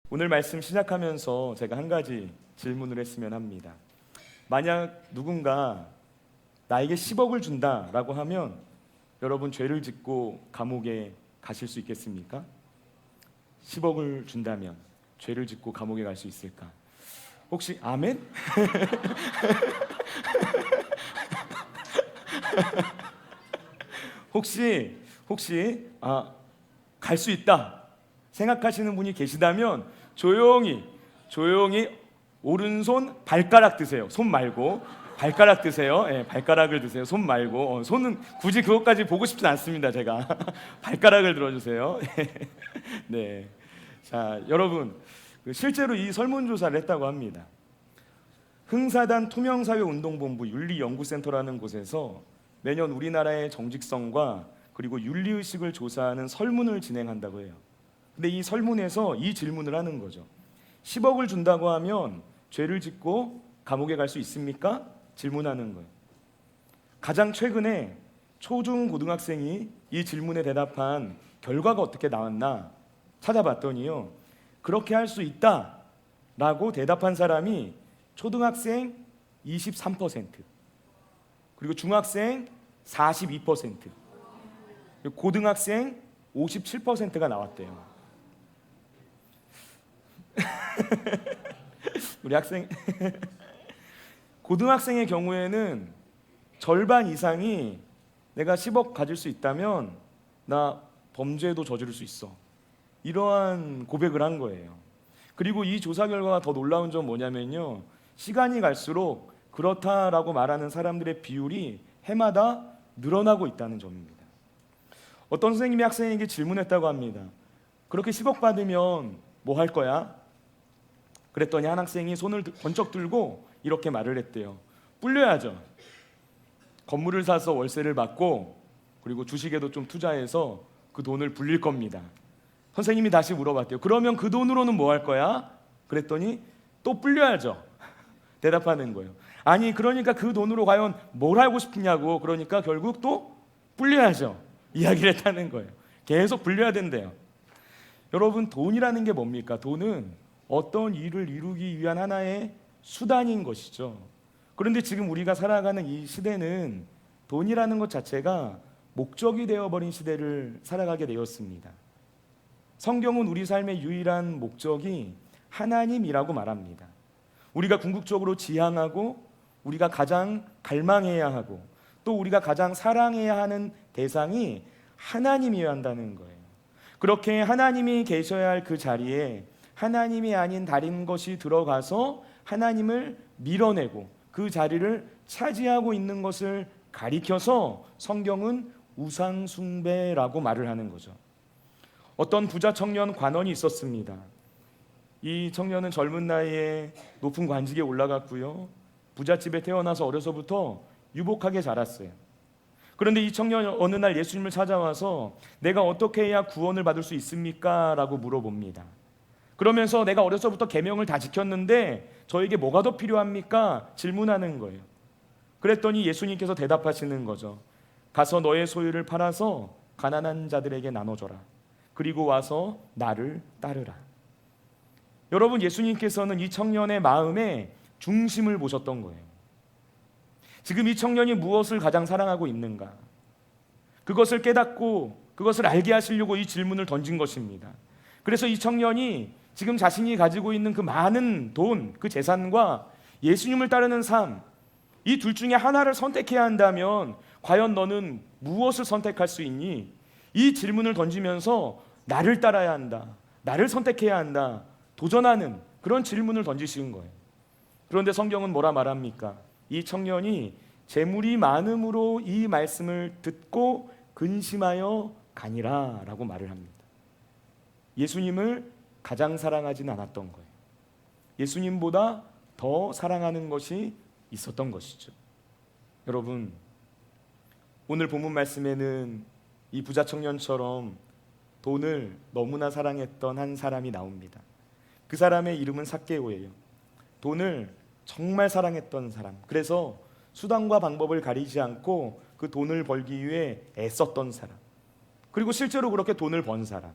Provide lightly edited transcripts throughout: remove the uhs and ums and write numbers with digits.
오늘 말씀 시작하면서 제가 한 가지 질문을 했으면 합니다. 만약 누군가 나에게 10억을 준다라고 하면 여러분 죄를 짓고 감옥에 가실 수 있겠습니까? 10억을 준다면 죄를 짓고 감옥에 갈 수 있을까? 혹시 아멘? 혹시 갈 수 있다 생각하시는 분이 계시다면 조용히 오른손 발가락 드세요. 손 말고 발가락 드세요. 발가락을 드세요. 손 말고. 손은 굳이 그것까지 보고 싶진 않습니다. 제가 발가락을 들어주세요. 네. 자, 여러분 실제로 이 설문조사를 했다고 합니다. 흥사단 투명사회운동본부 윤리연구센터라는 곳에서 매년 우리나라의 정직성과 그리고 윤리의식을 조사하는 설문을 진행한다고 해요. 근데 이 설문에서 이 질문을 하는 거죠. 10억을 준다고 하면 죄를 짓고 감옥에 갈 수 있습니까? 질문하는 거예요. 가장 최근에 초중고등학생이 이 질문에 대답한 결과가 어떻게 나왔나 찾아봤더니요, 그렇게 할 수 있다라고 대답한 사람이 초등학생 23%, 그리고 중학생 42%, 그리고 고등학생 57%가 나왔대요. 우리 학생 고등학생의 경우에는 절반 이상이 내가 10억 가질 수 있다면 나 범죄도 저지를 수 있어, 이러한 고백을 한 거예요. 그리고 이 조사 결과가 더 놀라운 점 뭐냐면요, 시간이 갈수록 그렇다라고 말하는 사람들의 비율이 해마다 늘어나고 있다는 점입니다. 어떤 선생님이 학생에게 질문했다고 합니다. 그렇게 10억 받으면 뭐 할 거야? 그랬더니 한 학생이 손을 번쩍 들고 이렇게 말을 했대요. 불려야죠. 건물을 사서 월세를 받고 그리고 주식에도 좀 투자해서 그 돈을 불릴 겁니다. 선생님이 다시 물어봤대요. 그러면 그 돈으로는 뭐 할 거야? 그랬더니 또 불려야죠. 대답하는 거예요. 아니 그러니까 그 돈으로 과연 뭘 하고 싶냐고. 그러니까 결국 또 불려야죠. 이야기를 했다는 거예요. 계속 불려야 된대요. 여러분 돈이라는 게 뭡니까? 돈은 어떤 일을 이루기 위한 하나의 수단인 것이죠. 그런데 지금 우리가 살아가는 이 시대는 돈이라는 것 자체가 목적이 되어버린 시대를 살아가게 되었습니다. 성경은 우리 삶의 유일한 목적이 하나님이라고 말합니다. 우리가 궁극적으로 지향하고 우리가 가장 갈망해야 하고 또 우리가 가장 사랑해야 하는 대상이 하나님이어야 한다는 거예요. 그렇게 하나님이 계셔야 할 그 자리에 하나님이 아닌 다른 것이 들어가서 하나님을 밀어내고 그 자리를 차지하고 있는 것을 가리켜서 성경은 우상숭배라고 말을 하는 거죠. 어떤 부자 청년 관원이 있었습니다. 이 청년은 젊은 나이에 높은 관직에 올라갔고요, 부잣집에 태어나서 어려서부터 유복하게 자랐어요. 그런데 이 청년이 어느 날 예수님을 찾아와서 내가 어떻게 해야 구원을 받을 수 있습니까? 라고 물어봅니다. 그러면서 내가 어려서부터 계명을 다 지켰는데 저에게 뭐가 더 필요합니까? 질문하는 거예요. 그랬더니 예수님께서 대답하시는 거죠. 가서 너의 소유를 팔아서 가난한 자들에게 나눠줘라. 그리고 와서 나를 따르라. 여러분, 예수님께서는 이 청년의 마음의 중심을 보셨던 거예요. 지금 이 청년이 무엇을 가장 사랑하고 있는가? 그것을 깨닫고 그것을 알게 하시려고 이 질문을 던진 것입니다. 그래서 이 청년이 지금 자신이 가지고 있는 그 많은 돈, 그 재산과 예수님을 따르는 삶, 이 둘 중에 하나를 선택해야 한다면 과연 너는 무엇을 선택할 수 있니? 이 질문을 던지면서 나를 따라야 한다, 나를 선택해야 한다, 도전하는 그런 질문을 던지신 거예요. 그런데 성경은 뭐라 말합니까? 이 청년이 재물이 많음으로 이 말씀을 듣고 근심하여 가니라 라고 말을 합니다. 예수님을 가장 사랑하지는 않았던 거예요. 예수님보다 더 사랑하는 것이 있었던 것이죠. 여러분, 오늘 본문 말씀에는 이 부자 청년처럼 돈을 너무나 사랑했던 한 사람이 나옵니다. 그 사람의 이름은 삭개오예요. 돈을 정말 사랑했던 사람. 그래서 수단과 방법을 가리지 않고 그 돈을 벌기 위해 애썼던 사람. 그리고 실제로 그렇게 돈을 번 사람.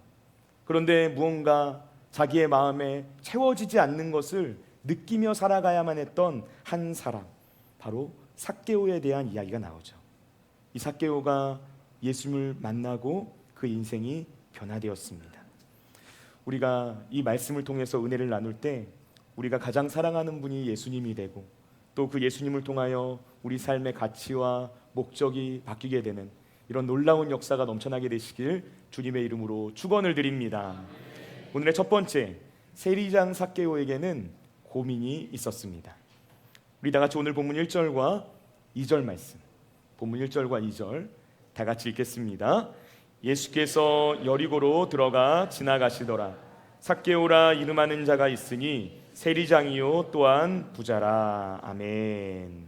그런데 무언가 자기의 마음에 채워지지 않는 것을 느끼며 살아가야만 했던 한 사람, 바로 삭개오에 대한 이야기가 나오죠. 이 삭개오가 예수님을 만나고 그 인생이 변화되었습니다. 우리가 이 말씀을 통해서 은혜를 나눌 때 우리가 가장 사랑하는 분이 예수님이 되고 또 그 예수님을 통하여 우리 삶의 가치와 목적이 바뀌게 되는 이런 놀라운 역사가 넘쳐나게 되시길 주님의 이름으로 축원을 드립니다. 오늘의 첫 번째, 세리장 삭개오에게는 고민이 있었습니다. 우리 다 같이 오늘 본문 1절과 2절 말씀, 본문 1절과 2절 다 같이 읽겠습니다. 예수께서 여리고로 들어가 지나가시더라. 삭개오라 이름하는 자가 있으니 세리장이요 또한 부자라. 아멘.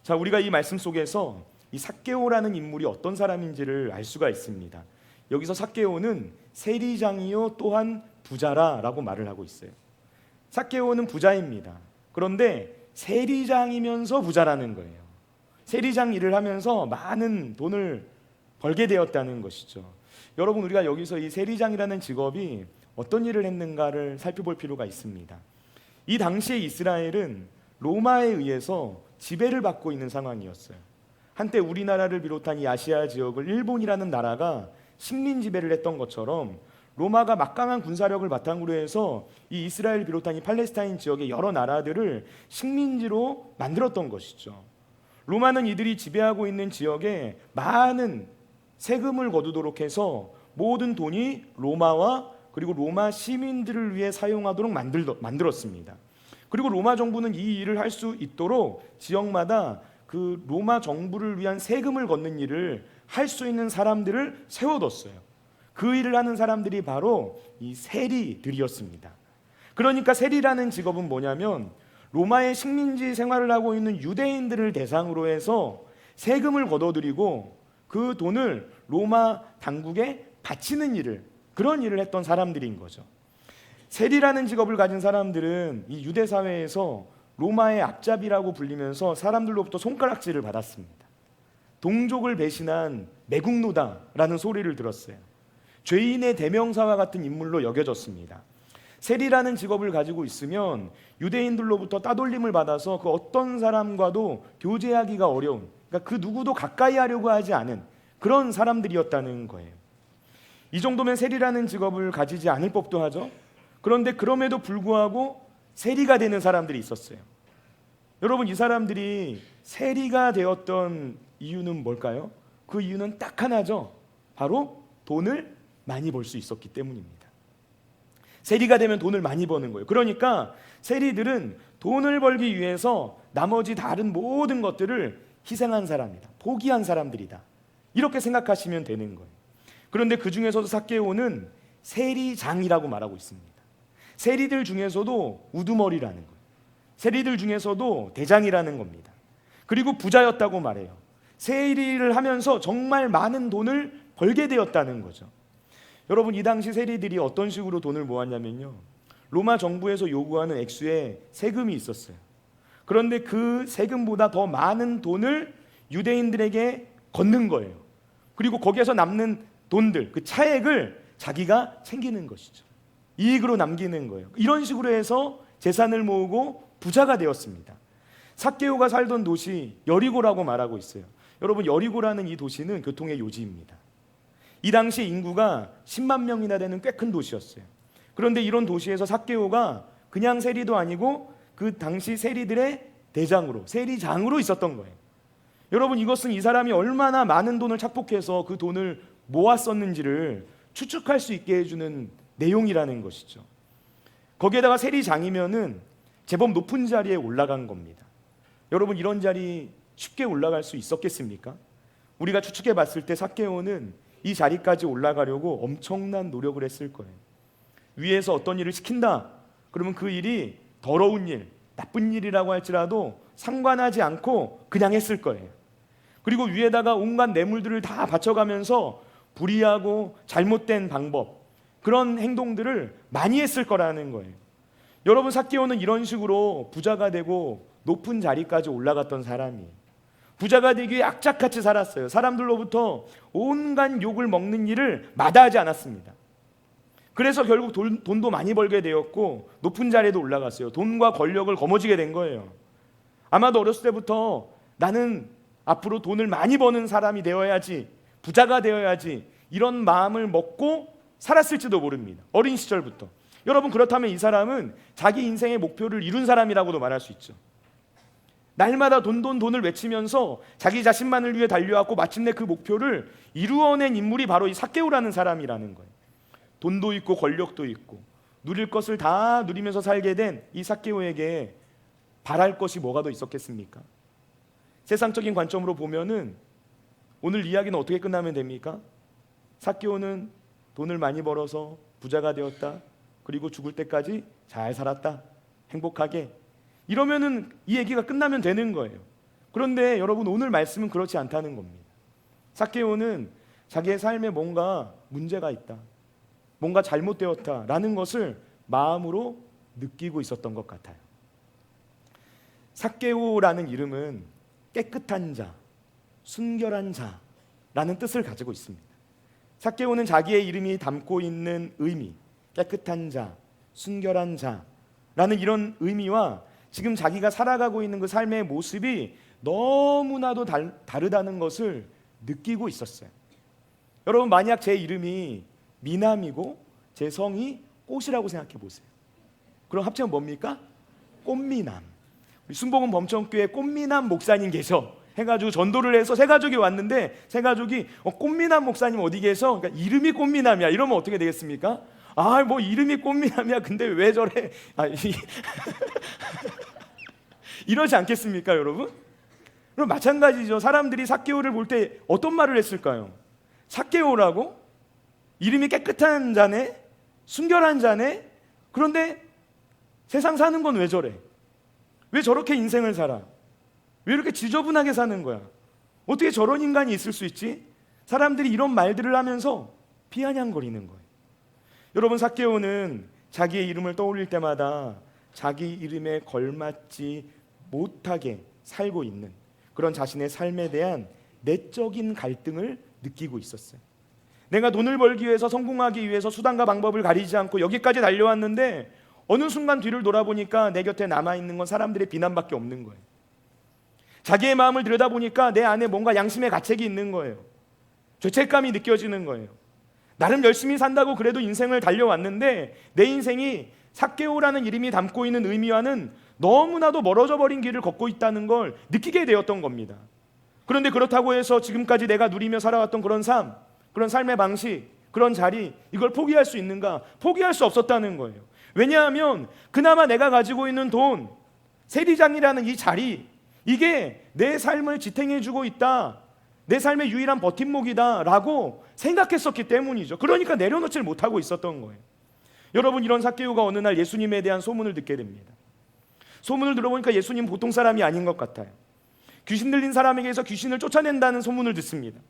자, 우리가 이 말씀 속에서 이 삭개오라는 인물이 어떤 사람인지를 알 수가 있습니다. 여기서 삭개오는 세리장이요 또한 부자라라고 말을 하고 있어요. 삭개오는 부자입니다. 그런데 세리장이면서 부자라는 거예요. 세리장 일을 하면서 많은 돈을 벌게 되었다는 것이죠. 여러분, 우리가 여기서 이 세리장이라는 직업이 어떤 일을 했는가를 살펴볼 필요가 있습니다. 이 당시의 이스라엘은 로마에 의해서 지배를 받고 있는 상황이었어요. 한때 우리나라를 비롯한 이 아시아 지역을 일본이라는 나라가 식민 지배를 했던 것처럼 로마가 막강한 군사력을 바탕으로 해서 이 이스라엘 비롯한 이 팔레스타인 지역의 여러 나라들을 식민지로 만들었던 것이죠. 로마는 이들이 지배하고 있는 지역에 많은 세금을 거두도록 해서 모든 돈이 로마와 그리고 로마 시민들을 위해 사용하도록 만들었습니다. 그리고 로마 정부는 이 일을 할 수 있도록 지역마다 그 로마 정부를 위한 세금을 걷는 일을 할 수 있는 사람들을 세워뒀어요. 그 일을 하는 사람들이 바로 이 세리들이었습니다. 그러니까 세리라는 직업은 뭐냐면 로마의 식민지 생활을 하고 있는 유대인들을 대상으로 해서 세금을 걷어들이고 그 돈을 로마 당국에 바치는 일을, 그런 일을 했던 사람들인 거죠. 세리라는 직업을 가진 사람들은 이 유대 사회에서 로마의 앞잡이라고 불리면서 사람들로부터 손가락질을 받았습니다. 동족을 배신한 매국노다라는 소리를 들었어요. 죄인의 대명사와 같은 인물로 여겨졌습니다. 세리라는 직업을 가지고 있으면 유대인들로부터 따돌림을 받아서 그 어떤 사람과도 교제하기가 어려운, 그러니까 그 누구도 가까이 하려고 하지 않은 그런 사람들이었다는 거예요. 이 정도면 세리라는 직업을 가지지 않을 법도 하죠. 그런데 그럼에도 불구하고 세리가 되는 사람들이 있었어요. 여러분, 이 사람들이 세리가 되었던 이유는 뭘까요? 그 이유는 딱 하나죠. 바로 돈을 많이 벌 수 있었기 때문입니다. 세리가 되면 돈을 많이 버는 거예요. 그러니까 세리들은 돈을 벌기 위해서 나머지 다른 모든 것들을 희생한 사람이다, 포기한 사람들이다, 이렇게 생각하시면 되는 거예요. 그런데 그 중에서도 삭개오는 세리장이라고 말하고 있습니다. 세리들 중에서도 우두머리라는 거예요. 세리들 중에서도 대장이라는 겁니다. 그리고 부자였다고 말해요. 세리를 하면서 정말 많은 돈을 벌게 되었다는 거죠. 여러분, 이 당시 세리들이 어떤 식으로 돈을 모았냐면요, 로마 정부에서 요구하는 액수의 세금이 있었어요. 그런데 그 세금보다 더 많은 돈을 유대인들에게 걷는 거예요. 그리고 거기에서 남는 돈들, 그 차액을 자기가 챙기는 것이죠. 이익으로 남기는 거예요. 이런 식으로 해서 재산을 모으고 부자가 되었습니다. 삭개오가 살던 도시 여리고라고 말하고 있어요. 여러분, 여리고라는 이 도시는 교통의 요지입니다. 이 당시 인구가 10만 명이나 되는 꽤 큰 도시였어요. 그런데 이런 도시에서 삭개오가 그냥 세리도 아니고 그 당시 세리들의 대장으로, 세리장으로 있었던 거예요. 여러분, 이것은 이 사람이 얼마나 많은 돈을 착복해서 그 돈을 모았었는지를 추측할 수 있게 해주는 내용이라는 것이죠. 거기에다가 세리장이면은 제법 높은 자리에 올라간 겁니다. 여러분, 이런 자리 쉽게 올라갈 수 있었겠습니까? 우리가 추측해 봤을 때 삭개오는 이 자리까지 올라가려고 엄청난 노력을 했을 거예요. 위에서 어떤 일을 시킨다 그러면 그 일이 더러운 일, 나쁜 일이라고 할지라도 상관하지 않고 그냥 했을 거예요. 그리고 위에다가 온갖 뇌물들을 다 바쳐가면서 불의하고 잘못된 방법, 그런 행동들을 많이 했을 거라는 거예요. 여러분, 삭개오는 이런 식으로 부자가 되고 높은 자리까지 올라갔던 사람이에요. 부자가 되기 위해 악착같이 살았어요. 사람들로부터 온갖 욕을 먹는 일을 마다하지 않았습니다. 그래서 결국 돈도 많이 벌게 되었고 높은 자리에도 올라갔어요. 돈과 권력을 거머쥐게 된 거예요. 아마도 어렸을 때부터 나는 앞으로 돈을 많이 버는 사람이 되어야지, 부자가 되어야지, 이런 마음을 먹고 살았을지도 모릅니다. 어린 시절부터. 여러분, 그렇다면 이 사람은 자기 인생의 목표를 이룬 사람이라고도 말할 수 있죠. 날마다 돈을 외치면서 자기 자신만을 위해 달려왔고 마침내 그 목표를 이루어낸 인물이 바로 이 삭개오라는 사람이라는 거예요. 돈도 있고 권력도 있고 누릴 것을 다 누리면서 살게 된 이 삭개오에게 바랄 것이 뭐가 더 있었겠습니까? 세상적인 관점으로 보면은 오늘 이야기는 어떻게 끝나면 됩니까? 삭개오는 돈을 많이 벌어서 부자가 되었다. 그리고 죽을 때까지 잘 살았다. 행복하게. 이러면은 이 얘기가 끝나면 되는 거예요. 그런데 여러분, 오늘 말씀은 그렇지 않다는 겁니다. 삭개오는 자기의 삶에 뭔가 문제가 있다, 뭔가 잘못되었다라는 것을 마음으로 느끼고 있었던 것 같아요. 삭개오라는 이름은 깨끗한 자, 순결한 자라는 뜻을 가지고 있습니다. 삭개오는 자기의 이름이 담고 있는 의미, 깨끗한 자, 순결한 자라는 이런 의미와 지금 자기가 살아가고 있는 그 삶의 모습이 너무나도 다르다는 것을 느끼고 있었어요. 여러분, 만약 제 이름이 미남이고 제 성이 꽃이라고 생각해 보세요. 그럼 합치면 뭡니까? 꽃미남. 우리 순복음 범천교회 꽃미남 목사님 계셔 해가지고 전도를 해서 새 가족이 왔는데 새 가족이 꽃미남 목사님 어디 계셔? 그러니까 이름이 꽃미남이야. 이러면 어떻게 되겠습니까? 아, 뭐 이름이 꽃미남이야. 근데 왜 저래? 이러지 않겠습니까, 여러분? 그럼 마찬가지죠. 사람들이 삭개오를 볼 때 어떤 말을 했을까요? 삭개오라고? 이름이 깨끗한 자네? 순결한 자네? 그런데 세상 사는 건 왜 저래? 왜 저렇게 인생을 살아? 왜 이렇게 지저분하게 사는 거야? 어떻게 저런 인간이 있을 수 있지? 사람들이 이런 말들을 하면서 비아냥거리는 거예요. 여러분, 삭개오는 자기의 이름을 떠올릴 때마다 자기 이름에 걸맞지 못하게 살고 있는 그런 자신의 삶에 대한 내적인 갈등을 느끼고 있었어요. 내가 돈을 벌기 위해서, 성공하기 위해서 수단과 방법을 가리지 않고 여기까지 달려왔는데 어느 순간 뒤를 돌아보니까 내 곁에 남아있는 건 사람들의 비난밖에 없는 거예요. 자기의 마음을 들여다보니까 내 안에 뭔가 양심의 가책이 있는 거예요. 죄책감이 느껴지는 거예요. 나름 열심히 산다고 그래도 인생을 달려왔는데 내 인생이 삭개오라는 이름이 담고 있는 의미와는 너무나도 멀어져 버린 길을 걷고 있다는 걸 느끼게 되었던 겁니다. 그런데 그렇다고 해서 지금까지 내가 누리며 살아왔던 그런 삶, 그런 삶의 방식, 그런 자리, 이걸 포기할 수 있는가? 포기할 수 없었다는 거예요. 왜냐하면 그나마 내가 가지고 있는 돈, 세리장이라는 이 자리, 이게 내 삶을 지탱해주고 있다, 내 삶의 유일한 버팀목이다 라고 생각했었기 때문이죠. 그러니까 내려놓지를 못하고 있었던 거예요. 여러분, 이런 삭개오가 어느 날 예수님에 대한 소문을 듣게 됩니다. 소문을 들어보니까 예수님 보통 사람이 아닌 것 같아요. 귀신 들린 사람에게서 귀신을 쫓아낸다는 소문을 듣습니다.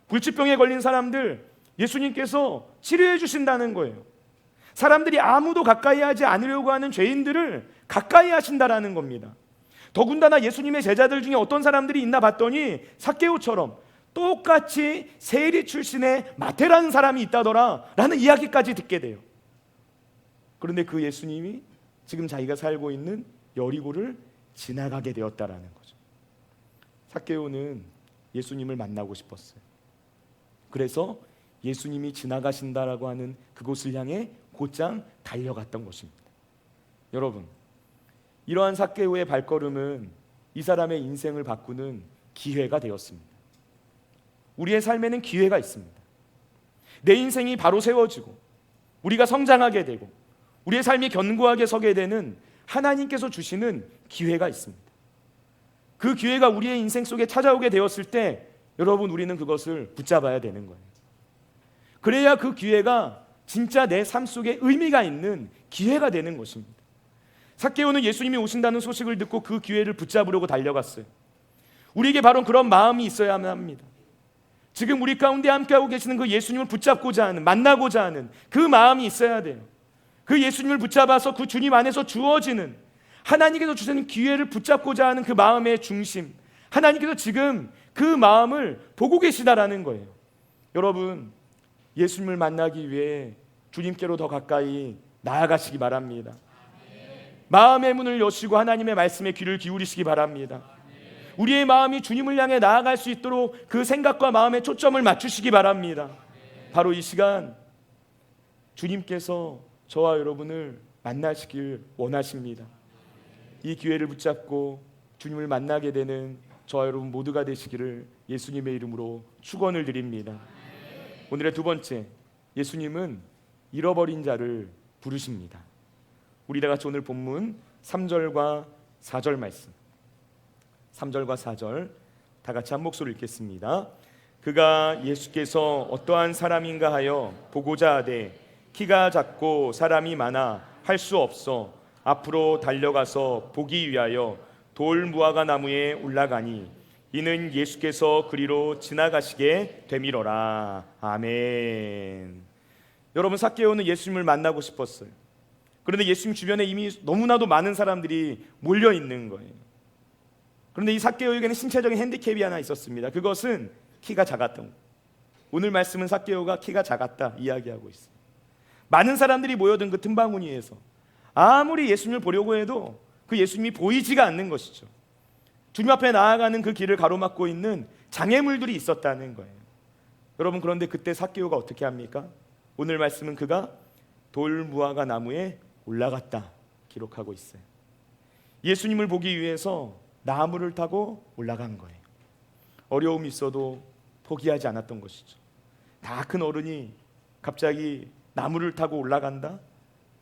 불치병에 걸린 사람들 예수님께서 치료해 주신다는 거예요. 사람들이 아무도 가까이 하지 않으려고 하는 죄인들을 가까이 하신다라는 겁니다. 더군다나 예수님의 제자들 중에 어떤 사람들이 있나 봤더니 삭개오처럼 똑같이 세리 출신의 마태라는 사람이 있다더라 라는 이야기까지 듣게 돼요. 그런데 그 예수님이 지금 자기가 살고 있는 여리고를 지나가게 되었다라는 거죠. 삭개오는 예수님을 만나고 싶었어요. 그래서 예수님이 지나가신다라고 하는 그곳을 향해 곧장 달려갔던 것입니다. 여러분, 이러한 삭개오의 발걸음은 이 사람의 인생을 바꾸는 기회가 되었습니다. 우리의 삶에는 기회가 있습니다. 내 인생이 바로 세워지고 우리가 성장하게 되고 우리의 삶이 견고하게 서게 되는 하나님께서 주시는 기회가 있습니다. 그 기회가 우리의 인생 속에 찾아오게 되었을 때 여러분, 우리는 그것을 붙잡아야 되는 거예요. 그래야 그 기회가 진짜 내 삶 속에 의미가 있는 기회가 되는 것입니다. 삭개오는 예수님이 오신다는 소식을 듣고 그 기회를 붙잡으려고 달려갔어요. 우리에게 바로 그런 마음이 있어야만 합니다. 지금 우리 가운데 함께하고 계시는 그 예수님을 붙잡고자 하는, 만나고자 하는 그 마음이 있어야 돼요. 그 예수님을 붙잡아서 그 주님 안에서 주어지는, 하나님께서 주시는 기회를 붙잡고자 하는 그 마음의 중심, 하나님께서 지금 그 마음을 보고 계시다라는 거예요. 여러분, 예수님을 만나기 위해 주님께로 더 가까이 나아가시기 바랍니다. 마음의 문을 여시고 하나님의 말씀에 귀를 기울이시기 바랍니다. 우리의 마음이 주님을 향해 나아갈 수 있도록 그 생각과 마음의 초점을 맞추시기 바랍니다. 바로 이 시간 주님께서 저와 여러분을 만나시길 원하십니다. 이 기회를 붙잡고 주님을 만나게 되는 저와 여러분 모두가 되시기를 예수님의 이름으로 축원을 드립니다. 오늘의 두 번째, 예수님은 잃어버린 자를 부르십니다. 우리 다 같이 오늘 본문 3절과 4절 말씀, 3절과 4절 다 같이 한 목소리로 읽겠습니다. 그가 예수께서 어떠한 사람인가 하여 보고자 하되 키가 작고 사람이 많아 할 수 없어 앞으로 달려가서 보기 위하여 돌 무화과 나무에 올라가니 이는 예수께서 그리로 지나가시게 되밀어라. 아멘. 여러분, 삭개오는 예수님을 만나고 싶었어요. 그런데 예수님 주변에 이미 너무나도 많은 사람들이 몰려 있는 거예요. 그런데 이 삭개오에게는 신체적인 핸디캡이 하나 있었습니다. 그것은 키가 작았던 거예요. 오늘 말씀은 삭개오가 키가 작았다 이야기하고 있어요. 많은 사람들이 모여든 그 틈바구니에서 아무리 예수님을 보려고 해도 그 예수님이 보이지가 않는 것이죠. 주님 앞에 나아가는 그 길을 가로막고 있는 장애물들이 있었다는 거예요. 여러분, 그런데 그때 삭개오가 어떻게 합니까? 오늘 말씀은 그가 돌 무화과 나무에 올라갔다 기록하고 있어요. 예수님을 보기 위해서 나무를 타고 올라간 거예요. 어려움이 있어도 포기하지 않았던 것이죠. 다 큰 어른이 갑자기 나무를 타고 올라간다?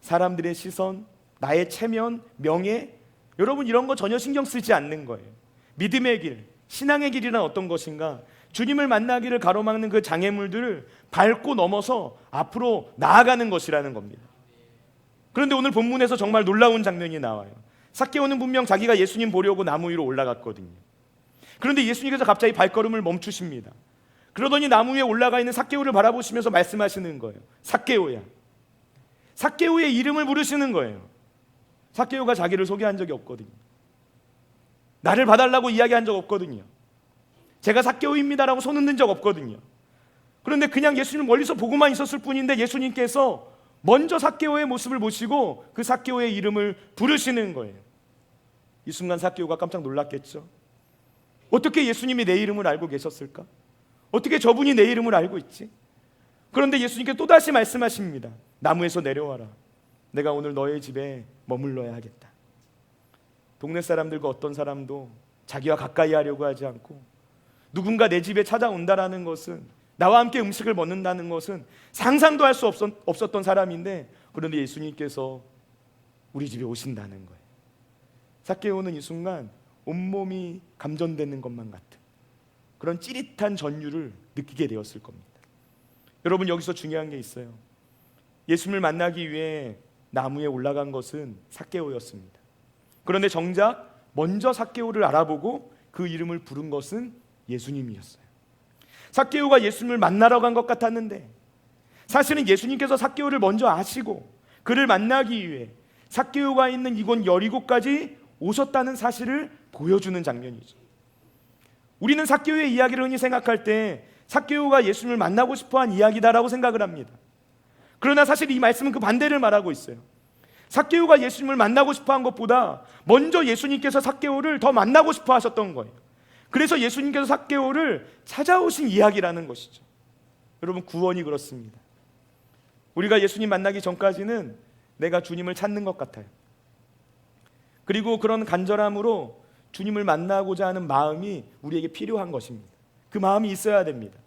사람들의 시선, 나의 체면, 명예, 여러분 이런 거 전혀 신경 쓰지 않는 거예요. 믿음의 길, 신앙의 길이란 어떤 것인가? 주님을 만나기를 가로막는 그 장애물들을 밟고 넘어서 앞으로 나아가는 것이라는 겁니다. 그런데 오늘 본문에서 정말 놀라운 장면이 나와요. 삭개오는 분명 자기가 예수님 보려고 나무 위로 올라갔거든요. 그런데 예수님께서 갑자기 발걸음을 멈추십니다. 그러더니 나무 위에 올라가 있는 삭개오를 바라보시면서 말씀하시는 거예요. 삭개오야. 삭개오의 이름을 부르시는 거예요. 삭개오가 자기를 소개한 적이 없거든요. 나를 봐달라고 이야기한 적 없거든요. 제가 삭개오입니다라고 손 흔든 적 없거든요. 그런데 그냥 예수님을 멀리서 보고만 있었을 뿐인데 예수님께서 먼저 삭개오의 모습을 보시고 그 삭개오의 이름을 부르시는 거예요. 이 순간 삭개오가 깜짝 놀랐겠죠. 어떻게 예수님이 내 이름을 알고 계셨을까? 어떻게 저분이 내 이름을 알고 있지? 그런데 예수님께 또다시 말씀하십니다. 나무에서 내려와라. 내가 오늘 너의 집에 머물러야 하겠다. 동네 사람들과 어떤 사람도 자기와 가까이 하려고 하지 않고 누군가 내 집에 찾아온다라는 것은, 나와 함께 음식을 먹는다는 것은 상상도 할 수 없었던 사람인데, 그런데 예수님께서 우리 집에 오신다는 거예요. 삭개오는 이 순간 온몸이 감전되는 것만 같은 그런 찌릿한 전율을 느끼게 되었을 겁니다. 여러분, 여기서 중요한 게 있어요. 예수님을 만나기 위해 나무에 올라간 것은 삭개오였습니다. 그런데 정작 먼저 삭개오를 알아보고 그 이름을 부른 것은 예수님이었어요. 삭개오가 예수님을 만나러 간 것 같았는데 사실은 예수님께서 삭개오를 먼저 아시고 그를 만나기 위해 삭개오가 있는 이곳 여리고까지 오셨다는 사실을 보여주는 장면이죠. 우리는 삭개오의 이야기를 흔히 생각할 때 삭개오가 예수님을 만나고 싶어한 이야기다라고 생각을 합니다. 그러나 사실 이 말씀은 그 반대를 말하고 있어요. 삭개오가 예수님을 만나고 싶어한 것보다 먼저 예수님께서 삭개오를 더 만나고 싶어 하셨던 거예요. 그래서 예수님께서 삭개오를 찾아오신 이야기라는 것이죠. 여러분, 구원이 그렇습니다. 우리가 예수님 만나기 전까지는 내가 주님을 찾는 것 같아요. 그리고 그런 간절함으로 주님을 만나고자 하는 마음이 우리에게 필요한 것입니다. 그 마음이 있어야 됩니다.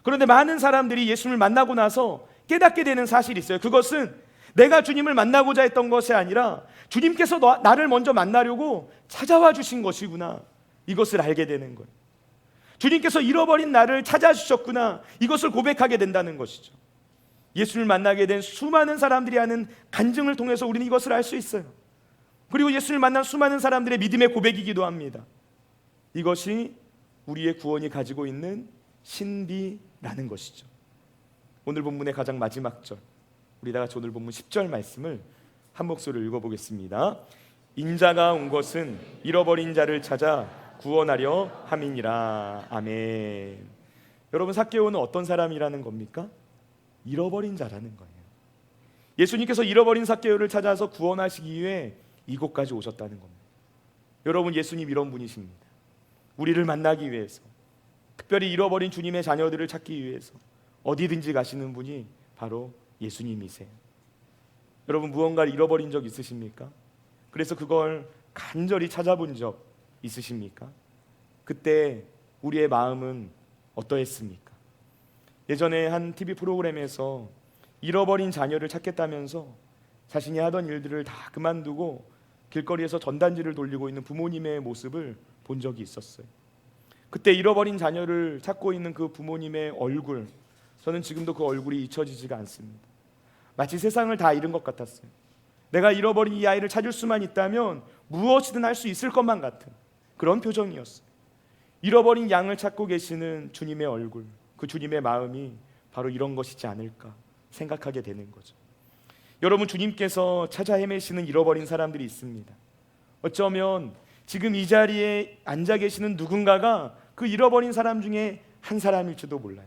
그런데 많은 사람들이 예수님을 만나고 나서 깨닫게 되는 사실이 있어요. 그것은 내가 주님을 만나고자 했던 것이 아니라 주님께서 나를 먼저 만나려고 찾아와 주신 것이구나, 이것을 알게 되는 거예요. 주님께서 잃어버린 나를 찾아주셨구나, 이것을 고백하게 된다는 것이죠. 예수님을 만나게 된 수많은 사람들이 하는 간증을 통해서 우리는 이것을 알 수 있어요. 그리고 예수님을 만난 수많은 사람들의 믿음의 고백이기도 합니다. 이것이 우리의 구원이 가지고 있는 신비라는 것이죠. 오늘 본문의 가장 마지막 절, 우리 다 같이 오늘 본문 10절 말씀을 한 목소리로 읽어보겠습니다. 인자가 온 것은 잃어버린 자를 찾아 구원하려 함이니라. 아멘. 여러분, 삭개오는 어떤 사람이라는 겁니까? 잃어버린 자라는 거예요. 예수님께서 잃어버린 삭개오를 찾아서 구원하시기 위해 이곳까지 오셨다는 겁니다. 여러분, 예수님 이런 분이십니다. 우리를 만나기 위해서, 특별히 잃어버린 주님의 자녀들을 찾기 위해서 어디든지 가시는 분이 바로 예수님이세요. 여러분, 무언가를 잃어버린 적 있으십니까? 그래서 그걸 간절히 찾아본 적 있으십니까? 그때 우리의 마음은 어떠했습니까? 예전에 한 TV 프로그램에서 잃어버린 자녀를 찾겠다면서 자신이 하던 일들을 다 그만두고 길거리에서 전단지를 돌리고 있는 부모님의 모습을 본 적이 있었어요. 그때 잃어버린 자녀를 찾고 있는 그 부모님의 얼굴, 저는 지금도 그 얼굴이 잊혀지지가 않습니다. 마치 세상을 다 잃은 것 같았어요. 내가 잃어버린 이 아이를 찾을 수만 있다면 무엇이든 할 수 있을 것만 같은 그런 표정이었어요. 잃어버린 양을 찾고 계시는 주님의 얼굴, 그 주님의 마음이 바로 이런 것이지 않을까 생각하게 되는 거죠. 여러분, 주님께서 찾아 헤매시는 잃어버린 사람들이 있습니다. 어쩌면 지금 이 자리에 앉아 계시는 누군가가 그 잃어버린 사람 중에 한 사람일지도 몰라요.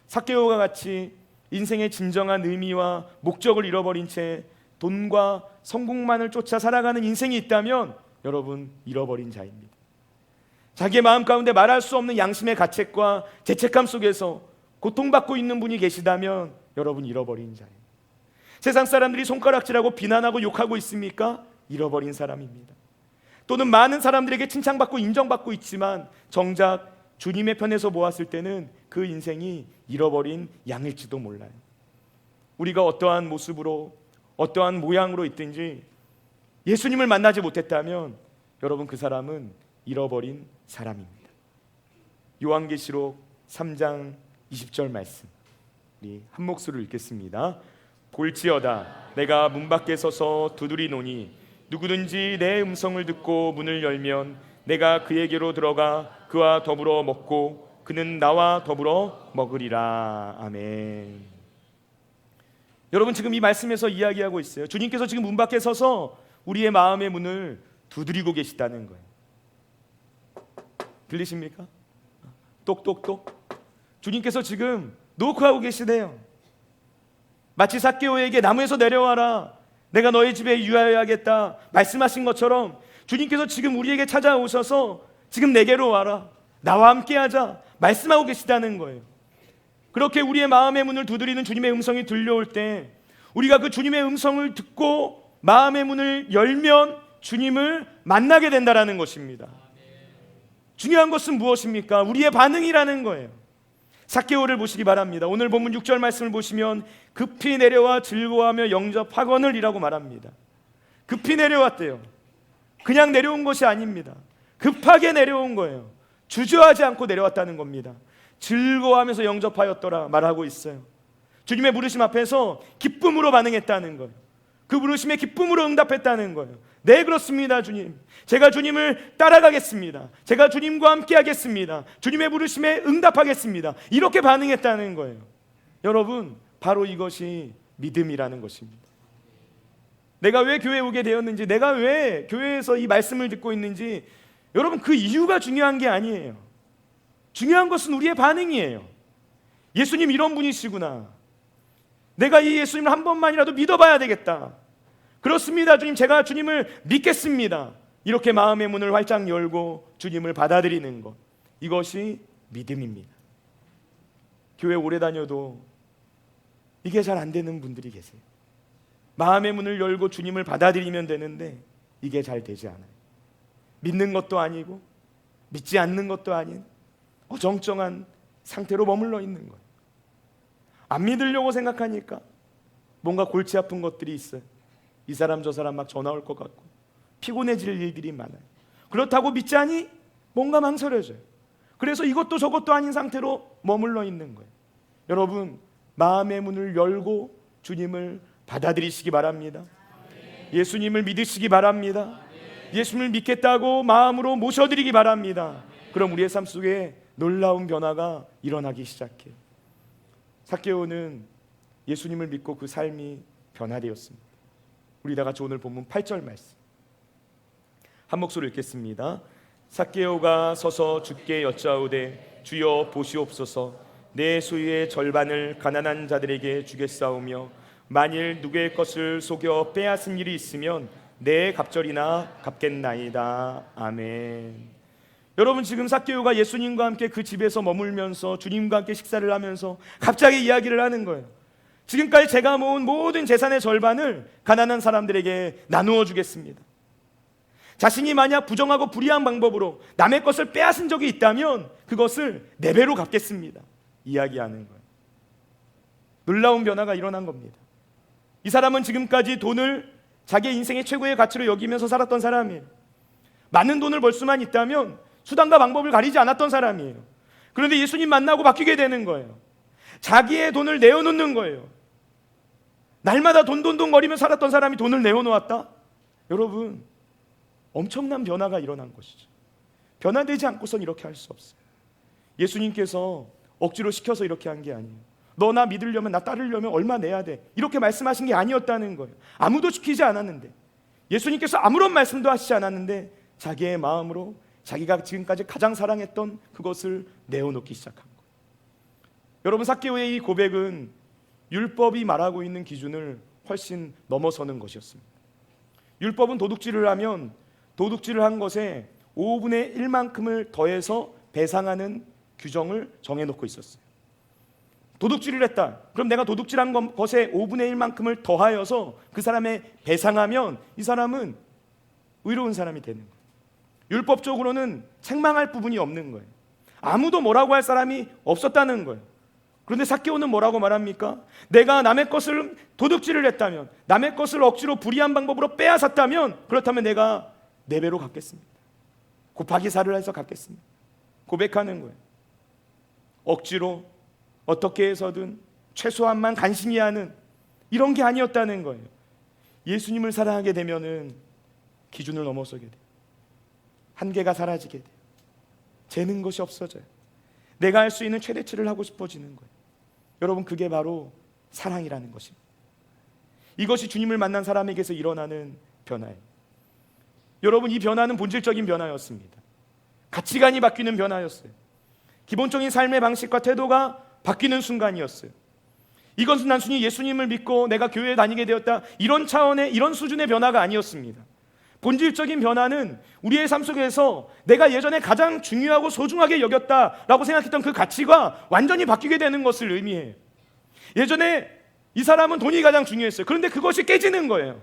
삭개오가 같이 인생의 진정한 의미와 목적을 잃어버린 채 돈과 성공만을 쫓아 살아가는 인생이 있다면 여러분, 잃어버린 자입니다. 자기의 마음 가운데 말할 수 없는 양심의 가책과 죄책감 속에서 고통받고 있는 분이 계시다면 여러분, 잃어버린 자예요. 세상 사람들이 손가락질하고 비난하고 욕하고 있습니까? 잃어버린 사람입니다. 또는 많은 사람들에게 칭찬받고 인정받고 있지만 정작 주님의 편에서 보았을 때는 그 인생이 잃어버린 양일지도 몰라요. 우리가 어떠한 모습으로 어떠한 모양으로 있든지 예수님을 만나지 못했다면 여러분, 그 사람은 잃어버린 사람입니다. 요한계시록 3장 20절 말씀, 우리 한 목소리로 읽겠습니다. 볼지어다, 내가 문 밖에 서서 두드리노니 누구든지 내 음성을 듣고 문을 열면 내가 그에게로 들어가 그와 더불어 먹고 그는 나와 더불어 먹으리라. 아멘. 여러분, 지금 이 말씀에서 이야기하고 있어요. 주님께서 지금 문 밖에 서서 우리의 마음의 문을 두드리고 계시다는 거예요. 들리십니까? 똑똑똑. 주님께서 지금 노크하고 계시대요. 마치 삭개오에게 나무에서 내려와라, 내가 너희 집에 유하여야겠다 말씀하신 것처럼 주님께서 지금 우리에게 찾아오셔서 지금 내게로 와라, 나와 함께하자 말씀하고 계시다는 거예요. 그렇게 우리의 마음의 문을 두드리는 주님의 음성이 들려올 때 우리가 그 주님의 음성을 듣고 마음의 문을 열면 주님을 만나게 된다는 것입니다. 중요한 것은 무엇입니까? 우리의 반응이라는 거예요. 삭개오를 보시기 바랍니다. 오늘 본문 6절 말씀을 보시면 급히 내려와 즐거워하며 영접하거늘이라고 말합니다. 급히 내려왔대요. 그냥 내려온 것이 아닙니다. 급하게 내려온 거예요. 주저하지 않고 내려왔다는 겁니다. 즐거워하면서 영접하였더라 말하고 있어요. 주님의 부르심 앞에서 기쁨으로 반응했다는 거예요. 그 부르심에 기쁨으로 응답했다는 거예요. 네, 그렇습니다, 주님. 제가 주님을 따라가겠습니다. 제가 주님과 함께 하겠습니다. 주님의 부르심에 응답하겠습니다. 이렇게 반응했다는 거예요. 여러분, 바로 이것이 믿음이라는 것입니다. 내가 왜 교회에 오게 되었는지, 내가 왜 교회에서 이 말씀을 듣고 있는지, 여러분, 그 이유가 중요한 게 아니에요. 중요한 것은 우리의 반응이에요. 예수님 이런 분이시구나, 내가 이 예수님을 한 번만이라도 믿어봐야 되겠다. 그렇습니다, 주님, 제가 주님을 믿겠습니다. 이렇게 마음의 문을 활짝 열고 주님을 받아들이는 것, 이것이 믿음입니다. 교회 오래 다녀도 이게 잘 안 되는 분들이 계세요. 마음의 문을 열고 주님을 받아들이면 되는데 이게 잘 되지 않아요. 믿는 것도 아니고 믿지 않는 것도 아닌 어정쩡한 상태로 머물러 있는 거예요. 안 믿으려고 생각하니까 뭔가 골치 아픈 것들이 있어요. 이 사람 저 사람 막 전화 올 것 같고 피곤해질 일들이 많아요. 그렇다고 믿자니 뭔가 망설여져요. 그래서 이것도 저것도 아닌 상태로 머물러 있는 거예요. 여러분, 마음의 문을 열고 주님을 받아들이시기 바랍니다. 예수님을 믿으시기 바랍니다. 예수님을 믿겠다고 마음으로 모셔드리기 바랍니다. 그럼 우리의 삶 속에 놀라운 변화가 일어나기 시작해요. 삭개오는 예수님을 믿고 그 삶이 변화되었습니다. 우리 다 같이 오늘 본문 8절 말씀 한 목소리 읽겠습니다. 삭개오가 서서 주께 여짜오되 주여 보시옵소서, 내 소유의 절반을 가난한 자들에게 주겠사오며 만일 누구의 것을 속여 빼앗은 일이 있으면 내 갑절이나 갚겠나이다. 아멘. 여러분, 지금 삭개오가 예수님과 함께 그 집에서 머물면서 주님과 함께 식사를 하면서 갑자기 이야기를 하는 거예요. 지금까지 제가 모은 모든 재산의 절반을 가난한 사람들에게 나누어 주겠습니다. 자신이 만약 부정하고 불의한 방법으로 남의 것을 빼앗은 적이 있다면 그것을 4배로 갚겠습니다. 이야기하는 거예요. 놀라운 변화가 일어난 겁니다. 이 사람은 지금까지 돈을 자기의 인생의 최고의 가치로 여기면서 살았던 사람이에요. 많은 돈을 벌 수만 있다면 수단과 방법을 가리지 않았던 사람이에요. 그런데 예수님 만나고 바뀌게 되는 거예요. 자기의 돈을 내어놓는 거예요. 날마다 돈 거리며 살았던 사람이 돈을 내어놓았다? 여러분, 엄청난 변화가 일어난 것이죠. 변화되지 않고선 이렇게 할 수 없어요. 예수님께서 억지로 시켜서 이렇게 한 게 아니에요. 너 나 믿으려면, 나 따르려면 얼마 내야 돼, 이렇게 말씀하신 게 아니었다는 거예요. 아무도 시키지 않았는데, 예수님께서 아무런 말씀도 하시지 않았는데 자기의 마음으로 자기가 지금까지 가장 사랑했던 그것을 내어놓기 시작한 거예요. 여러분, 삭개오의 이 고백은 율법이 말하고 있는 기준을 훨씬 넘어서는 것이었습니다. 율법은 도둑질을 하면 도둑질을 한 것에 5분의 1만큼을 더해서 배상하는 규정을 정해놓고 있었어요. 도둑질을 했다. 그럼 내가 도둑질한 것에 5분의 1만큼을 더하여서 그 사람의 배상하면 이 사람은 의로운 사람이 되는 거예요. 율법적으로는 책망할 부분이 없는 거예요. 아무도 뭐라고 할 사람이 없었다는 거예요. 그런데 삭개오는 뭐라고 말합니까? 내가 남의 것을 도둑질을 했다면, 남의 것을 억지로 불의한 방법으로 빼앗았다면, 그렇다면 내가 4배로 갚겠습니다. 곱하기 4를 해서 갚겠습니다. 고백하는 거예요. 억지로 어떻게 해서든 최소한만 간신히 하는 이런 게 아니었다는 거예요. 예수님을 사랑하게 되면은 기준을 넘어서게 돼요. 한계가 사라지게 돼요. 재는 것이 없어져요. 내가 할 수 있는 최대치를 하고 싶어지는 거예요. 여러분, 그게 바로 사랑이라는 것입니다. 이것이 주님을 만난 사람에게서 일어나는 변화예요. 여러분, 이 변화는 본질적인 변화였습니다. 가치관이 바뀌는 변화였어요. 기본적인 삶의 방식과 태도가 바뀌는 순간이었어요. 이것은 단순히 예수님을 믿고 내가 교회에 다니게 되었다, 이런 차원의, 이런 수준의 변화가 아니었습니다. 본질적인 변화는 우리의 삶 속에서 내가 예전에 가장 중요하고 소중하게 여겼다라고 생각했던 그 가치가 완전히 바뀌게 되는 것을 의미해요. 예전에 이 사람은 돈이 가장 중요했어요. 그런데 그것이 깨지는 거예요.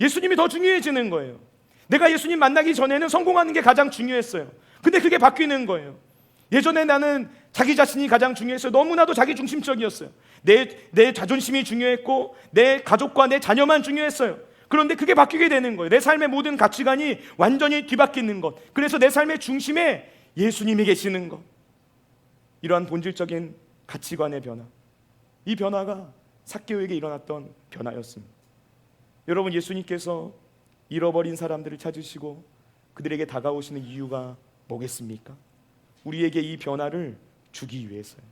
예수님이 더 중요해지는 거예요. 내가 예수님 만나기 전에는 성공하는 게 가장 중요했어요. 근데 그게 바뀌는 거예요. 예전에 나는 자기 자신이 가장 중요했어요. 너무나도 자기 중심적이었어요. 내 자존심이 중요했고 내 가족과 내 자녀만 중요했어요. 그런데 그게 바뀌게 되는 거예요. 내 삶의 모든 가치관이 완전히 뒤바뀌는 것. 그래서 내 삶의 중심에 예수님이 계시는 것. 이러한 본질적인 가치관의 변화. 이 변화가 삭개오에게 일어났던 변화였습니다. 여러분, 예수님께서 잃어버린 사람들을 찾으시고 그들에게 다가오시는 이유가 뭐겠습니까? 우리에게 이 변화를 주기 위해서요.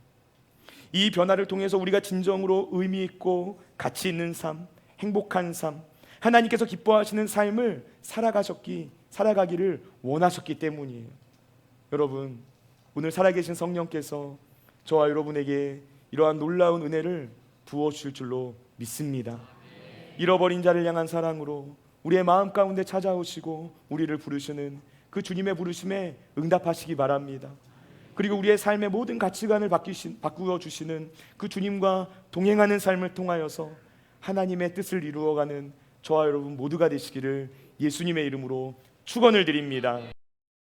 이 변화를 통해서 우리가 진정으로 의미 있고 가치 있는 삶, 행복한 삶, 하나님께서 기뻐하시는 삶을 살아가기를 원하셨기 때문이에요. 여러분, 오늘 살아계신 성령께서 저와 여러분에게 이러한 놀라운 은혜를 부어주실 줄로 믿습니다. 잃어버린 자를 향한 사랑으로 우리의 마음 가운데 찾아오시고 우리를 부르시는 그 주님의 부르심에 응답하시기 바랍니다. 그리고 우리의 삶의 모든 가치관을 바꾸어 주시는 그 주님과 동행하는 삶을 통하여서 하나님의 뜻을 이루어가는 저와 여러분 모두가 되시기를 예수님의 이름으로 축원을 드립니다.